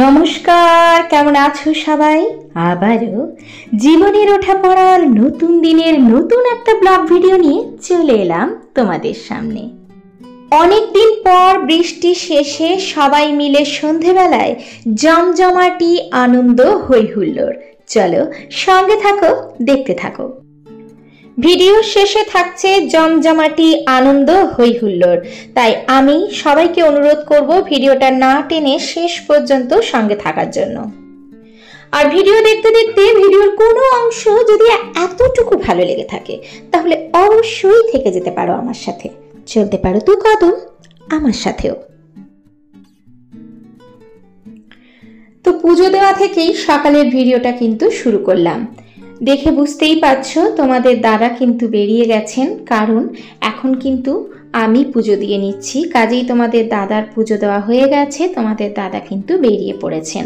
নমস্কার, কেমন আছো সবাই? আবারও জীবনের ওঠা পড়ার নতুন দিনের নতুন একটা ব্লগ ভিডিও নিয়ে চলে এলাম তোমাদের সামনে। অনেকদিন পর বৃষ্টি শেষে সবাই মিলে সন্ধেবেলায় জমজমাটি আনন্দ হই হুল্লোড়। চলো সঙ্গে থাকো, দেখতে থাকো। ভিডিও শেষে থাকছে জমজমাটি আনন্দ হই হুল্লোড়, তাই আমি সবাইকে অনুরোধ করব ভিডিওটা না টেনে শেষ পর্যন্ত সঙ্গে থাকার জন্য। আর ভিডিও দেখতে দেখতে ভিডিওর কোনো অংশ যদি এতটুকু ভালো লেগে থাকে তাহলে অবশ্যই থেকে যেতে পারো আমার সাথে, চলতে পারো দু কদম আমার সাথেও। তো পুজো দেওয়া থেকেই সকালের ভিডিওটা কিন্তু শুরু করলাম। দেখে বুঝতেই পারছো তোমাদের দাদা কিন্তু বেরিয়ে গেছেন, কারণ এখন কিন্তু আমি পুজো দিয়ে নিচ্ছি। কাজেই তোমাদের দাদার পুজো দেওয়া হয়ে গেছে, তোমাদের দাদা কিন্তু বেরিয়ে পড়েছেন।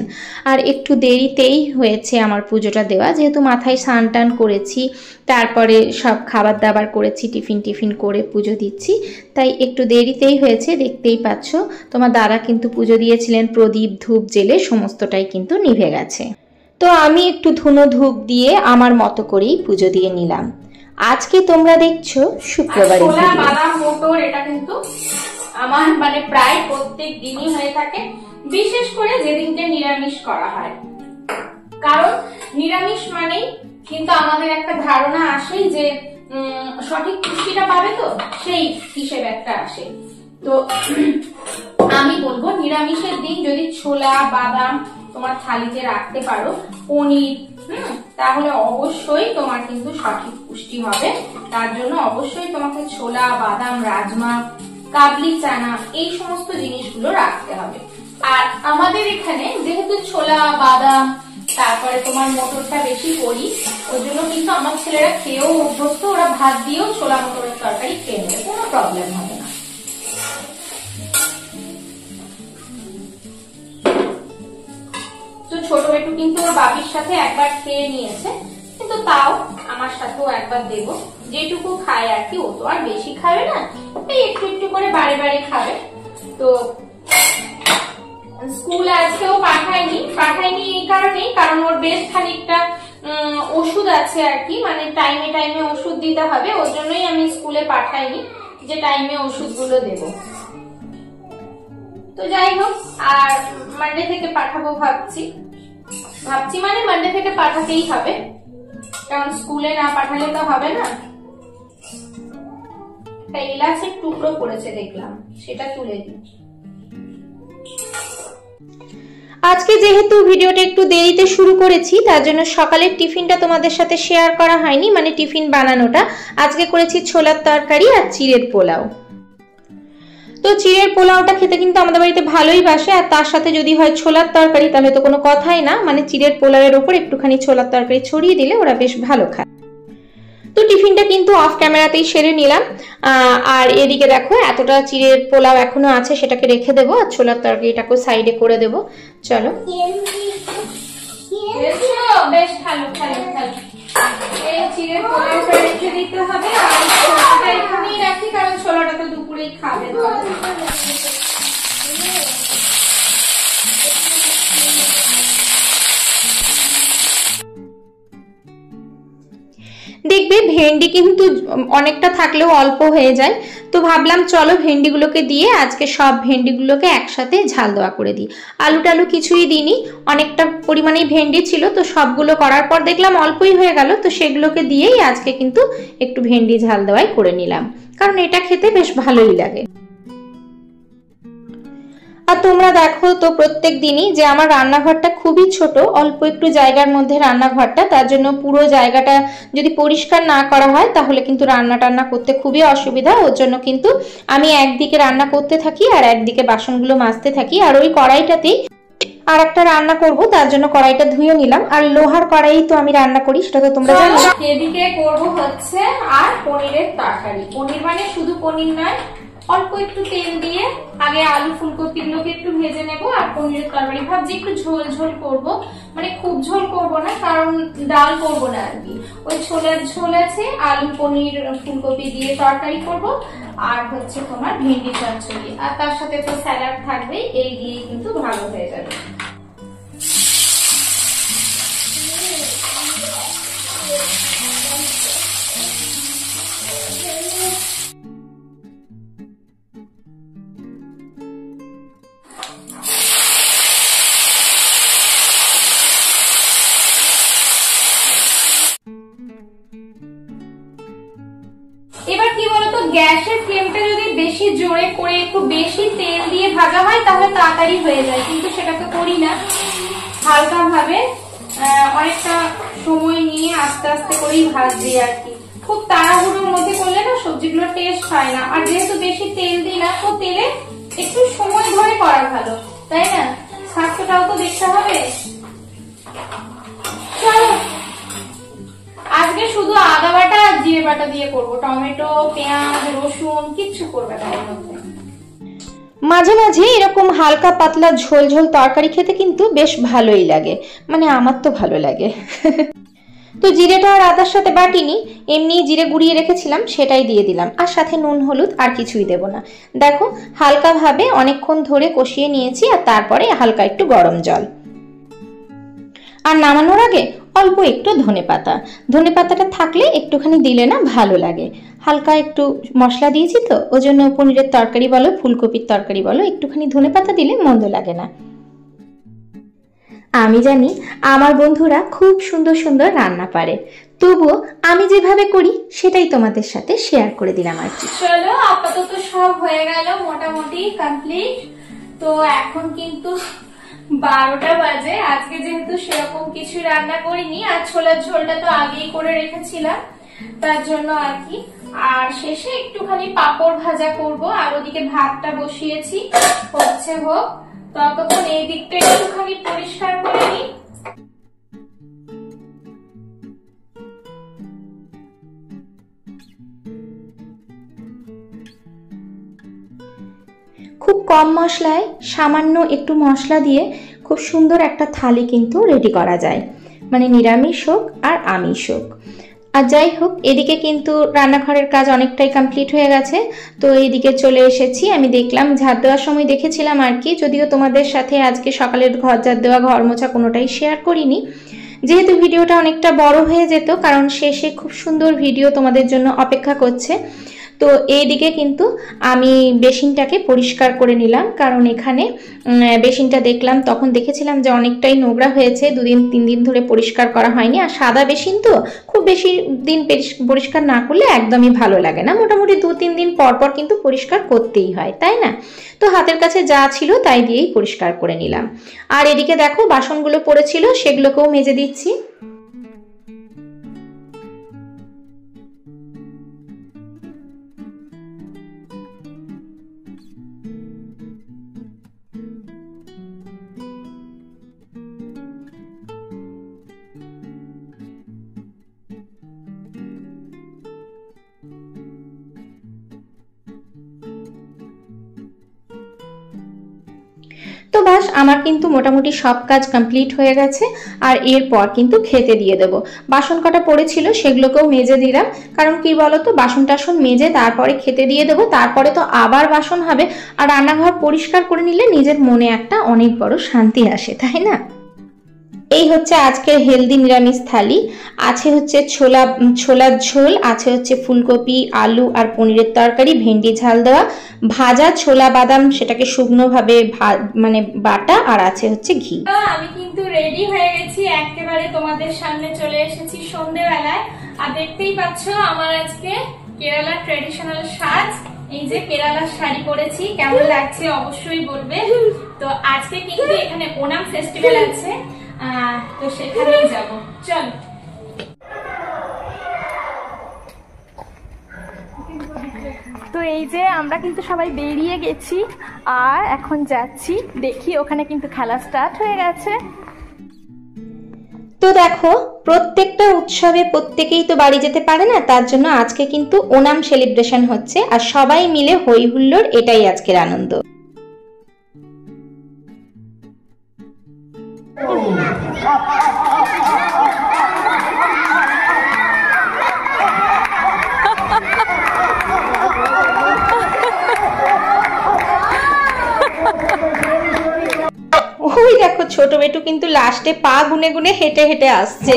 আর একটু দেরিতেই হয়েছে আমার পুজোটা দেওয়া, যেহেতু মাথায় স্নান টান করেছি, তারপরে সব খাবার দাবার করেছি, টিফিন করে পুজো দিচ্ছি, তাই একটু দেরিতেই হয়েছে। দেখতেই পাচ্ছ তোমার দাদা কিন্তু পুজো দিয়েছিলেন, প্রদীপ ধূপ জেলে সমস্তটাই কিন্তু নিভে গেছে। তো আমি একটু ধুনো ধূপ দিয়ে আমার মতো করেই পুজো দিয়ে নিলাম। আজকে তোমরা দেখছো শুক্রবারের ভিডিও। বাদাম মোটর এটা কিন্তু আমার প্রায় প্রত্যেক দিনই হয়ে থাকে, বিশেষ করে যেদিনকে নিরামিষ করা হয়। কারণ নিরামিষ মানেই কিন্তু আমাদের একটা ধারণা আসে যে সঠিক পুষ্টিটা পাবে, তো সেই হিসেবে একটা আসে। তো আমি বলবো নিরামিষের দিন যদি ছোলা বাদাম তোমার থালিতে রাখতে পারো, পনির, তাহলে অবশ্যই তোমার কিন্তু সঠিক পুষ্টি হবে। তার জন্য অবশ্যই তোমাকে ছোলা বাদাম রাজমা কাবলি চানা এই সমস্ত জিনিসগুলো রাখতে হবে। আর আমাদের এখানে যেহেতু ছোলা বাদাম তারপরে তোমার মটরটা বেশি করি, ওই জন্য কিন্তু আমার ছেলেরা খেয়েও অভ্যস্ত, ওরা ভাত দিয়েও ছোলা মটরের তরকারি খেয়ে নেবে, কোনো প্রবলেম হবে না। ছোট বেটু কিন্তু ওর বাবির সাথে একবার খেয়ে নিয়েছে, কিন্তু তাও আমার সাথেও একবার দেবো, যেটুকু খায় আর কি। ও তো আর বেশি খাবে না, এই একটু একটু করে বারে বারে খাবে। তো স্কুল আজকেও পাঠায়নি এই কারণেই, কারণ ওর বেশ খানিকটা ওষুধ আছে আর কি, টাইমে টাইমে ওষুধ দিতে হবে, ওর জন্যই আমি স্কুলে পাঠাইনি, যে টাইমে ওষুধগুলো দেবো। তো যাই হোক, আর মানডে থেকে পাঠাবো ভাবছি মানডে থেকে পাঠাতেই হবে, কারণ স্কুলে না পাঠালে তো হবে না। এলাচের টুকরো পড়েছে দেখলাম, সেটা তুলে দিই। আজকে যেহেতু ভিডিওটা একটু দেরিতে শুরু করেছি, তার জন্য সকালের টিফিনটা তোমাদের সাথে শেয়ার করা হয়নি, টিফিন বানানোটা। আজকে করেছি ছোলার তরকারি আর চিড়ের পোলাও। তো চিড়ের পোলাওটা খেতে কিন্তু আমাদের বাড়িতে ভালোই বাসে, আর তার সাথে যদি হয় ছোলার তরকারি তাহলে তো কোনো কথাই না, চিড়ের পোলাওয়ের ওপর একটুখানি ছোলার তরকারি ছড়িয়ে দিলে ওরা বেশ ভালো খায়। তো টিফিনটা কিন্তু অফ ক্যামেরাতেই সেরে নিলাম। আর এদিকে দেখো এতটা চিড়ের পোলাও এখনো আছে, সেটাকে রেখে দেবো, আর ছোলার তরকারিটাকেও সাইডে করে দেবো। চলো বেশ ভালো এই চিড়ের পোলাওটা রেখে দিতে হবে, আর ছোলাটা এখানেই রাখি, কারণ ছোলাটা তো দুপুরেই খাবে। দেখবে ভেন্ডি কিন্তু অনেকটা থাকলেও অল্প হয়ে যায়, তো ভাবলাম চলো ভেন্ডিগুলোকে দিয়ে আজকে সব ভেন্ডিগুলোকে একসাথে ঝাল দেওয়া করে দিই। আলু টালু কিছুই দিইনি, অনেকটা পরিমাণেই ভেন্ডি ছিল, তো সবগুলো করার পর দেখলাম অল্পই হয়ে গেল, তো সেগুলোকে দিয়েই আজকে কিন্তু একটু ভেন্ডি ঝাল দেওয়াই করে নিলাম, কারণ এটা খেতে বেশ ভালোই লাগে। আর তোমরা দেখো তো প্রত্যেক দিনই যে আমার রান্নাঘরটা খুবই ছোট, অল্প একটু জায়গার মধ্যে রান্নাঘরটা, তার জন্য পুরো জায়গাটা যদি পরিষ্কার না করা হয় তাহলে কিন্তু রান্না করতে খুবই অসুবিধা। ওর জন্য কিন্তু আমি একদিকে রান্না করতে থাকি আর একদিকে বাসনগুলো মাজতে থাকি, আর ওই কড়াইটাতেই আর একটা রান্না করব, তার জন্য কড়াইটা ধুয়ে নিলাম। আর লোহার কড়াই তো আমি রান্না করি, সেটা তো তোমরা জানো। এদিকে করবো হচ্ছে আর পনিরের তরকারি। পনির শুধু পনির নয়, অল্প একটু তেল দিয়ে আগে আলু ফুলকপি গুলোকে একটু ভেজে নেব, আর পনিরের তরকারি ভাবছি একটু ঝোল ঝোল করবো, খুব ঝোল করবো না, কারণ ডাল করবো না আর কি। ওই ছোলার ঝোল আছে, আলু পনির ফুলকপি দিয়ে তরকারি করবো, আর হচ্ছে তোমার ভেন্ডি চচ্চড়ি, আর তার সাথে তো স্যালাড থাকবেই, এই দিয়ে কিন্তু ভালো হয়ে যাবে। কি বলতো, গ্যাসের ফ্লেমটা যদি বেশি জোরে করে একটু বেশি তেল দিয়ে ভাজা হয় তাহলে তাড়াতাড়ি হয়ে যায়, কিন্তু সেটা তো করি না। হালকা ভাবে অনেকটা সময় নিয়ে আস্তে আস্তে করেই ভাজছি আর কি। খুব তাড়াহুড়োর মধ্যে করলে না সবজিগুলো টেস্ট হয় না, আর যেহেতু বেশি তেল দিই না তো তেলে একটু সময় ধরে করা ভালো, তাই না? স্বাস্থ্যটাও তো দেখতে হবে। চলো আজকে শুধু আদা বাটা আর জিরে বাটা দিয়ে করবো, টমেটো পেঁয়াজ রসুন কিচ্ছু করবে না এর মধ্যে। মাঝে মাঝে এরকম হালকা পাতলা ঝোল ঝোল তরকারি খেতে কিন্তু বেশ ভালোই লাগে, মানে আমার তো ভালো লাগে। তো জিরেটা আর আদার সাথে বাটিনি, এমনি জিরে গুঁড়িয়ে রেখেছিলাম সেটাই দিয়ে দিলাম, আর সাথে নুন হলুদ আর কিছুই দেব না। দেখো হালকাভাবে অনেকক্ষণ ধরে কষিয়ে নিয়েছি, আর তারপরে হালকা একটু গরম জল। আর নামানোর আগে অল্প একটু ধনে পাতাটা থাকলে একটুখানি দিলে না ভালো লাগে। হালকা একটু মশলা দিয়েছি তো, ওই জন্য পনিরের তরকারি বলো ফুলকপির তরকারি বলো একটুখানি ধনে পাতা দিলে মন্দ লাগে না। আমি জানি আমার বন্ধুরা খুব সুন্দর সুন্দর রান্না পারে, তবুও আমি যেভাবে করি সেটাই তোমাদের সাথে শেয়ার করে দিলাম আর কি। চলো আপাতত সব হয়ে গেল, মোটামুটি কমপ্লিট। তো এখন কিন্তু 12টা বাজে। আজকে যেহেতু সেরকম কিছু রান্না করিনি, আর ছোলার ঝোলটা তো আগেই করে রেখেছিলাম তার জন্য আর কি। আর শেষে একটুখানি পাঁপড় ভাজা করব, আর ওদিকে ভাতটা বসিয়েছি, হচ্ছে হোক। ততক্ষণ এই দিকটা একটুখানি পরিষ্কার করে নিই। খুব কম মশলায় সামান্য একটু মশলা দিয়ে খুব সুন্দর একটা থালি কিন্তু রেডি করা যায়, মানে নিরামিষ হোক আর আমিষ হোক। আর যাই হোক, এদিকে কিন্তু রান্নাঘরের কাজ অনেকটাই কমপ্লিট হয়ে গেছে। তো এইদিকে চলে এসেছি, আমি দেখলাম ঝাড় দেওয়ার সময় দেখেছিলাম আর কি, যদিও তোমাদের সাথে আজকে সকালের ঘর ঝাড় দেওয়া ঘর মোছা কোনোটাই শেয়ার করিনি, যেহেতু ভিডিওটা অনেকটা বড় হয়ে যেত, কারণ শেষে খুব সুন্দর ভিডিও তোমাদের জন্য অপেক্ষা করছে। তো এইদিকে কিন্তু আমি বেসিনটাকে পরিষ্কার করে নিলাম, কারণ এখানে বেসিনটা দেখলাম তখন দেখেছিলাম যে অনেকটাই নোংরা হয়েছে, 2-3 দিন ধরে পরিষ্কার করা হয়নি। আর সাদা বেসিন তো খুব বেশি দিন পরিষ্কার না করলে একদমই ভালো লাগে না, মোটামুটি 2-3 দিন পর পর কিন্তু পরিষ্কার করতেই হয়, তাই না? তো হাতের কাছে যা ছিল তাই দিয়েই পরিষ্কার করে নিলাম। আর এদিকে দেখো বাসনগুলো পড়েছিল সেগুলোকেও মেজে দিচ্ছি। তো বাস আমার কিন্তু মোটামুটি সব কাজ কমপ্লিট হয়ে গেছে, আর এরপর কিন্তু খেতে দিয়ে দেব। বাসন কটা পড়েছিল সেগুলোকেও মেজে দিলাম, কারণ কি বলতো বাসন টাসন মেজে তারপরে খেতে দিয়ে দেবো, তারপরে তো আবার বাসন হবে। আর রান্নাঘর পরিষ্কার করে নিলে নিজের মনে একটা অনেক বড় শান্তি আসে, তাই না? এই হচ্ছে আজকের হেলদি নিরামিষ থালি। আছে হচ্ছে ছোলার ঝোল, আছে হচ্ছে ফুলকপি আলু আর পনিরের তরকারি, ভেন্ডি ঝাল দেওয়া, ভাজা ছোলা বাদাম সেটাকে শুকনো ভাবে মানে বাটা, আর আছে হচ্ছে ঘি। আমি কিন্তু রেডি হয়ে গেছি, একেবারে তোমাদের সামনে চলে এসেছি সন্ধ্যেবেলায়। আর দেখতেই পাচ্ছ আমার আজকে কেরালা ট্রেডিশনাল সাজ, এই যে কেরালার শাড়ি পরেছি, কেমন লাগছে অবশ্যই বলবে। তো আজকে কিন্তু এখানে ওনাম ফেস্টিভ্যাল আছে, তো সেখানেই যাব। চল তো এই যে আমরা কিন্তু সবাই বেরিয়ে গেছি, আর এখন যাচ্ছি, দেখি ওখানে কিন্তু খেলা স্টার্ট হয়ে গেছে। তো দেখো প্রত্যেকটা উৎসবে প্রত্যেকেই তো বাড়ি যেতে পারে না, তার জন্য আজকে কিন্তু ওনাম সেলিব্রেশন হচ্ছে, আর সবাই মিলে হই হুল্লোড়, এটাই আজকের আনন্দ। ওই দেখো ছোট বেটু কিন্তু লাস্টে পা গুনে গুনে হেঁটে হেঁটে আসছে।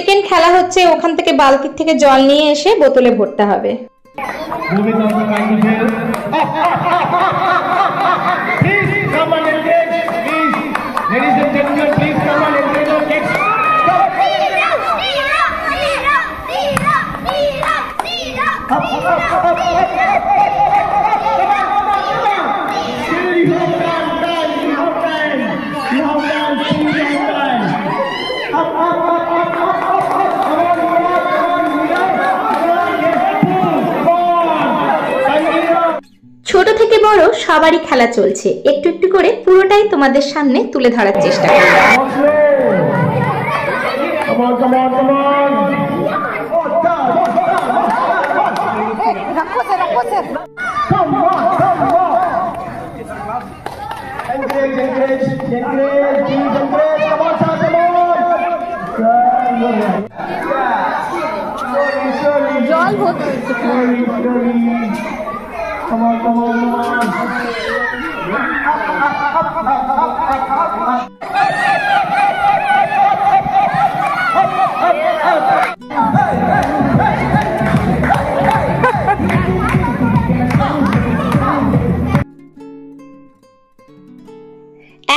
সেকেন্ড খেলা হচ্ছে ওখান থেকে বালতির থেকে জল নিয়ে এসে বোতলে ভরতে হবে। ছোট থেকে বড় সবারই খেলা চলছে, একটু একটু করে পুরোটাই তোমাদের সামনে তুলে ধরার চেষ্টা জল ভর্তি Come on, come on, come on.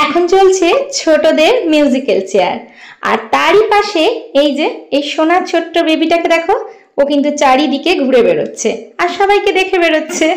এখন চলছে ছোটদের মিউজিক্যাল চেয়ার, আর তারই পাশে এই যে এই সোনার ছোট্ট বেবিটাকে দেখো, ও কিন্তু চারিদিকে ঘুরে বেরোচ্ছে আর সবাইকে দেখে বেরোচ্ছে।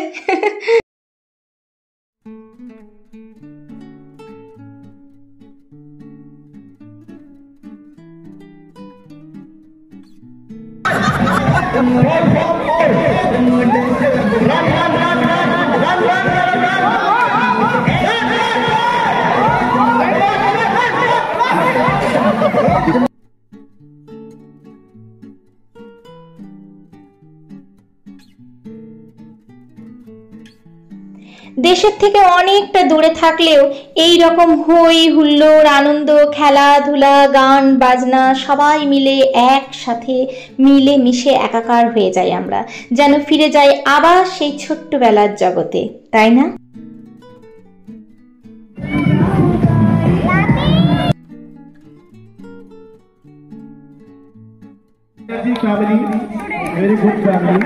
দেশের থেকে অনেকটা দূরে থাকলেও এই রকম হই হুল্লোড়, আনন্দ, খেলাধুলা, গান বাজনা সবাই মিলে একসাথে মিলে মিশে একাকার হয়ে যাই আমরা, যেন ফিরে যাই আবার সেই ছোট্টবেলার জগতে, তাই না? Family, very good family.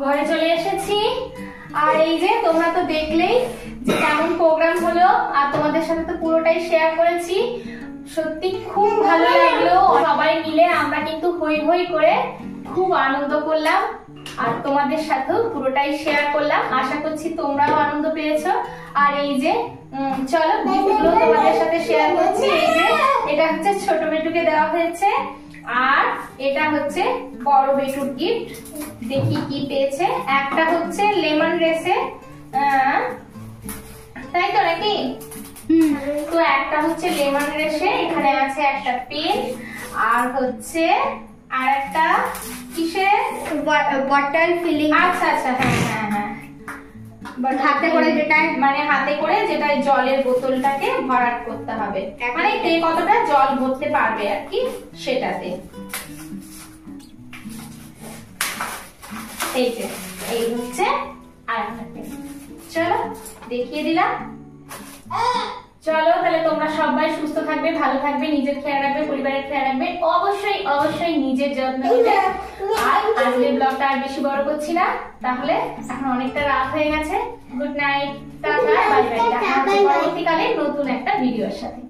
ঘরে চলে এসেছি, আর এই যে তোমরা তো দেখলেই যে কেমন প্রোগ্রাম হলো, আর তোমাদের সাথে তো পুরোটাই শেয়ার করেছি। সত্যি খুব ভালো লাগলো, সবাই মিলে আমরা কিন্তু হই হই করে খুব আনন্দ করলাম, আর তোমাদের সাথেও পুরোটাই শেয়ার করলাম। আশা করছি তোমরাও আনন্দ পেয়েছো। আর এই যে চলো গিফটগুলো তোমাদের সাথে শেয়ার করছি। এই যে এটা হচ্ছে ছোট বেটুকে দেওয়া হয়েছে, আর এটা হচ্ছে বড় বেটুর গিফট। দেখি কি পেয়েছে। একটা হচ্ছে লেমন রেসে, তাই তো নাকি? তো একটা হচ্ছে লেমন রেসে, এখানে আছে একটা পেন, আর হচ্ছে আর একটা কিসের বটল ফিলিং। আচ্ছা আচ্ছা, হ্যাঁ হ্যাঁ হ্যাঁ, হাতে করে যেটা, মানে হাতে করে যেটা জলের বোতলটাকে ভরাট করতে হবে, মানে কে কতটা জল ভরতে পারবে আর কি, সেটাতে। এই যে এই হচ্ছে আর একটা পেন। চলো দেখিয়ে দিলাম। চলো তাহলে তোমরা সবাই সুস্থ থাকবে, ভালো থাকবে, নিজের খেয়াল রাখবে, পরিবারের খেয়াল রাখবে, অবশ্যই অবশ্যই নিজের যত্ন নিবে। আর আজকের ব্লগটা আর বেশি বড় করছি না, তাহলে এখন অনেকটা রাত হয়ে গেছে। Good night, tata, bye bye. দেখা হবে পরবর্তীকালে নতুন একটা ভিডিওর সাথে।